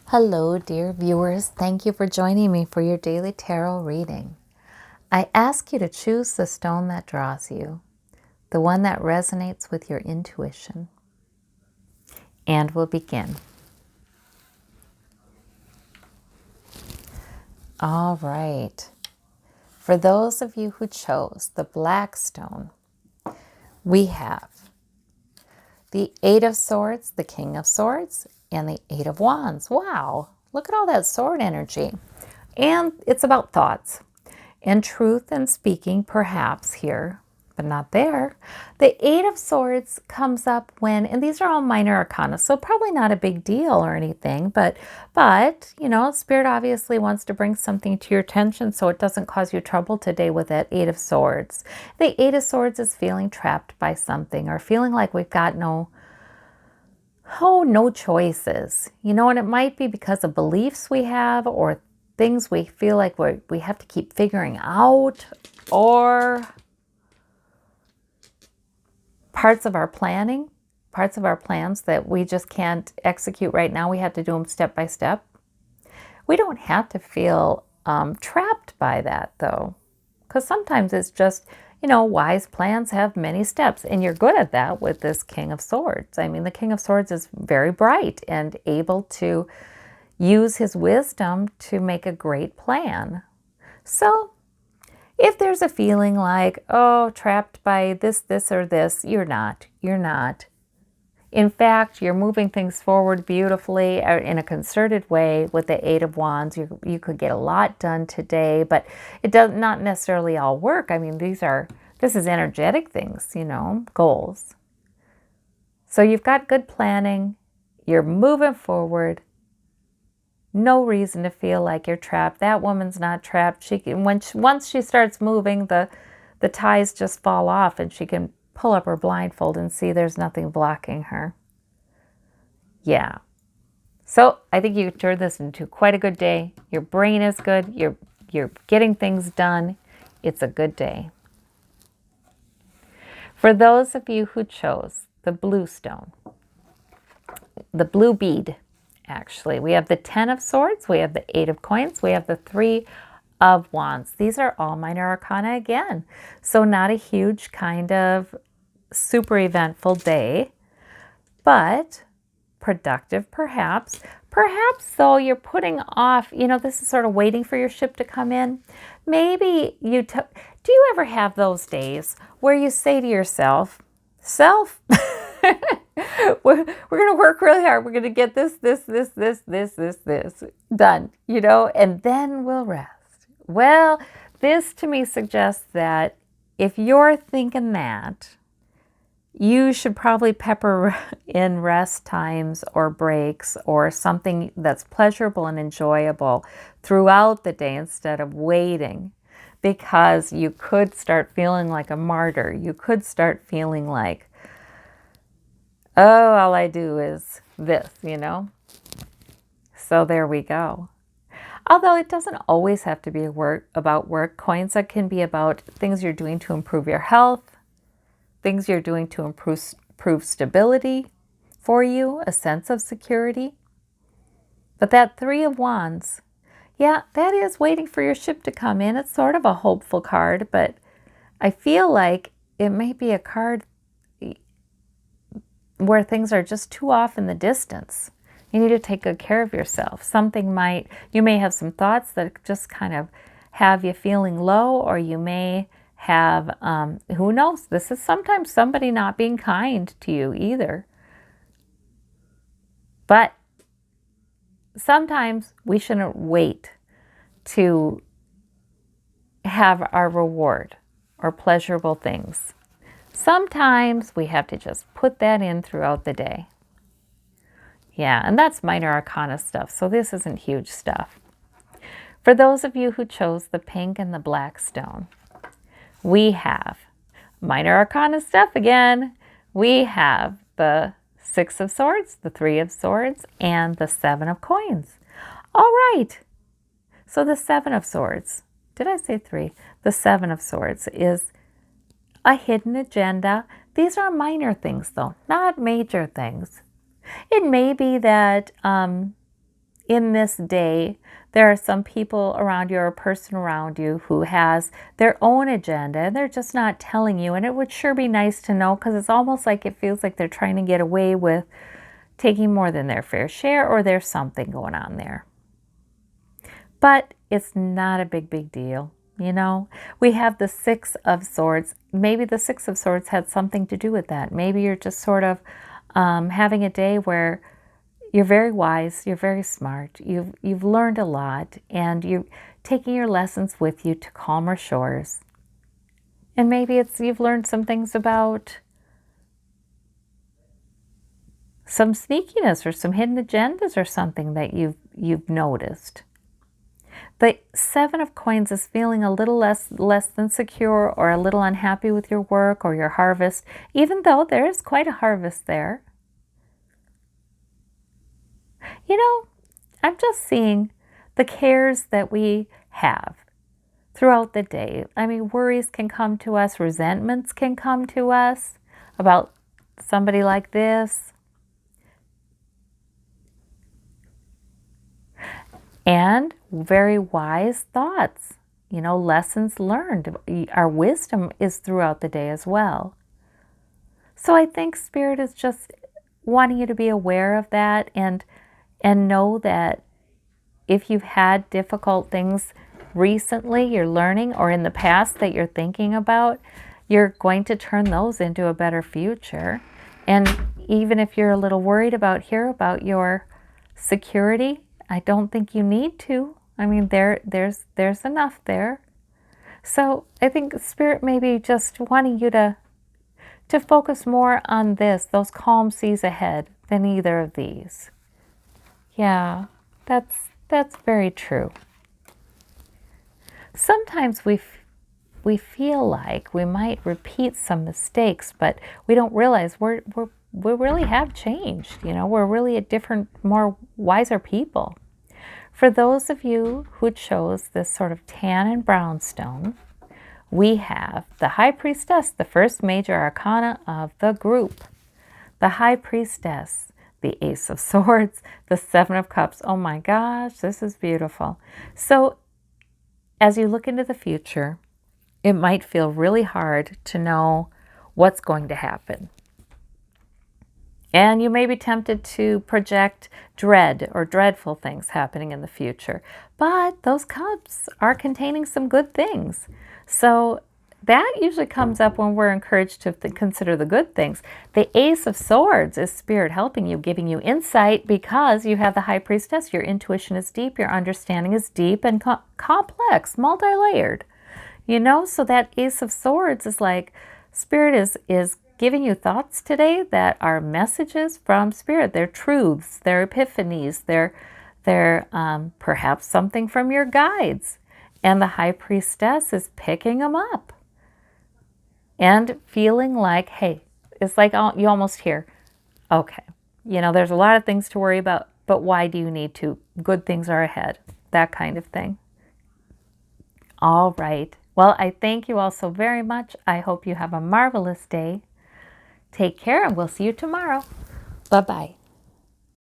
Hello, dear viewers. Thank you for joining me for your daily tarot reading. I ask you to choose the stone that draws you, the one that resonates with your intuition. And we'll begin. All right. For those of you who chose the black stone, we have the Eight of Swords, the King of Swords, and the Eight of Wands. Wow, look at all that sword energy. And it's about thoughts and truth and speaking, perhaps here, but not there. The Eight of Swords comes up when, and these are all minor arcana, so probably not a big deal or anything, but you know, Spirit obviously wants to bring something to your attention so it doesn't cause you trouble today with that Eight of Swords. The Eight of Swords is feeling trapped by something or feeling like we've got no choices, you know, and it might be because of beliefs we have or things we feel like we have to keep figuring out, or parts of our planning, parts of our plans that we just can't execute right now. We have to do them step by step. We don't have to feel trapped by that, though, because sometimes it's just, you know, wise plans have many steps, and you're good at that with this King of Swords. I mean, the King of Swords is very bright and able to use his wisdom to make a great plan. So if there's a feeling like, oh, trapped by this, or this, you're not. You're not. In fact, you're moving things forward beautifully in a concerted way with the Eight of Wands. You could get a lot done today, but it does not necessarily all work. I mean, this is energetic things, you know, goals. So you've got good planning. You're moving forward. No reason to feel like you're trapped. That woman's not trapped. Once she starts moving, the ties just fall off, and she can pull up her blindfold and see there's nothing blocking her. Yeah. So I think you turn this into quite a good day. Your brain is good. You're getting things done. It's a good day. For those of you who chose the blue stone, the blue bead, actually, we have the 10 of Swords, we have the 8 of Coins, we have the 3 of Wands. These are all minor arcana again. So not a huge kind of super eventful day, but productive perhaps. Perhaps though you're putting off, you know, this is sort of waiting for your ship to come in. Maybe do you ever have those days where you say to yourself, we're going to work really hard. We're going to get this done, you know, and then we'll rest. Well, this to me suggests that if you're thinking that, you should probably pepper in rest times or breaks or something that's pleasurable and enjoyable throughout the day instead of waiting, because you could start feeling like a martyr. You could start feeling like, oh, all I do is this, you know? So there we go. Although it doesn't always have to be about work. Coins, that can be about things you're doing to improve your health, things you're doing to improve stability for you, a sense of security. But that 3 of Wands, yeah, that is waiting for your ship to come in. It's sort of a hopeful card, but I feel like it may be a card where things are just too off in the distance. You need to take good care of yourself. You may have some thoughts that just kind of have you feeling low, or you may have, who knows, this is sometimes somebody not being kind to you either. But sometimes we shouldn't wait to have our reward or pleasurable things. Sometimes we have to just put that in throughout the day. Yeah, and that's minor arcana stuff, so this isn't huge stuff. For those of you who chose the pink and the black stone, we have minor arcana stuff again. We have the 6 of Swords, the 3 of Swords, and the 7 of Coins. All right. So the 7 of Swords, did I say 3? The 7 of Swords is a hidden agenda. These are minor things, though, not major things. It may be that in this day, there are some people around you or a person around you who has their own agenda and they're just not telling you. And it would sure be nice to know, because it's almost like it feels like they're trying to get away with taking more than their fair share, or there's something going on there. But it's not a big deal. You know, we have the Six of Swords. Maybe the Six of Swords had something to do with that. Maybe you're just sort of having a day where you're very wise, you're very smart, you've learned a lot, and you're taking your lessons with you to calmer shores. And maybe it's you've learned some things about some sneakiness or some hidden agendas or something that you've noticed. The Seven of Coins is feeling a little less than secure, or a little unhappy with your work or your harvest, even though there is quite a harvest there. You know, I'm just seeing the cares that we have throughout the day. I mean, worries can come to us, resentments can come to us about somebody like this. And very wise thoughts, you know, lessons learned. Our wisdom is throughout the day as well. So I think Spirit is just wanting you to be aware of that, and know that if you've had difficult things recently, you're learning, or in the past that you're thinking about, you're going to turn those into a better future. And even if you're a little worried about your security, I don't think you need to. I mean, there's enough there. So I think Spirit may be just wanting you to focus more on this, those calm seas ahead, than either of these. Yeah, that's very true. Sometimes we feel like we might repeat some mistakes, but we don't realize we really have changed. You know, we're really a different, more wiser people. For those of you who chose this sort of tan and brown stone, we have the High Priestess, the first major arcana of the group. The High Priestess, the Ace of Swords, the Seven of Cups. Oh my gosh, this is beautiful. So as you look into the future, it might feel really hard to know what's going to happen. And you may be tempted to project dread or dreadful things happening in the future. But those cups are containing some good things. So that usually comes up when we're encouraged to consider the good things. The Ace of Swords is Spirit helping you, giving you insight, because you have the High Priestess. Your intuition is deep, your understanding is deep and complex, multi-layered. You know, so that Ace of Swords is like Spirit is giving you thoughts today that are messages from Spirit. They're truths, they're epiphanies, they're perhaps something from your guides. And the High Priestess is picking them up and feeling like, hey, it's like you almost hear, okay, you know, there's a lot of things to worry about, but why do you need to? Good things are ahead, that kind of thing. All right. Well, I thank you all so very much. I hope you have a marvelous day. Take care, and we'll see you tomorrow. Bye-bye.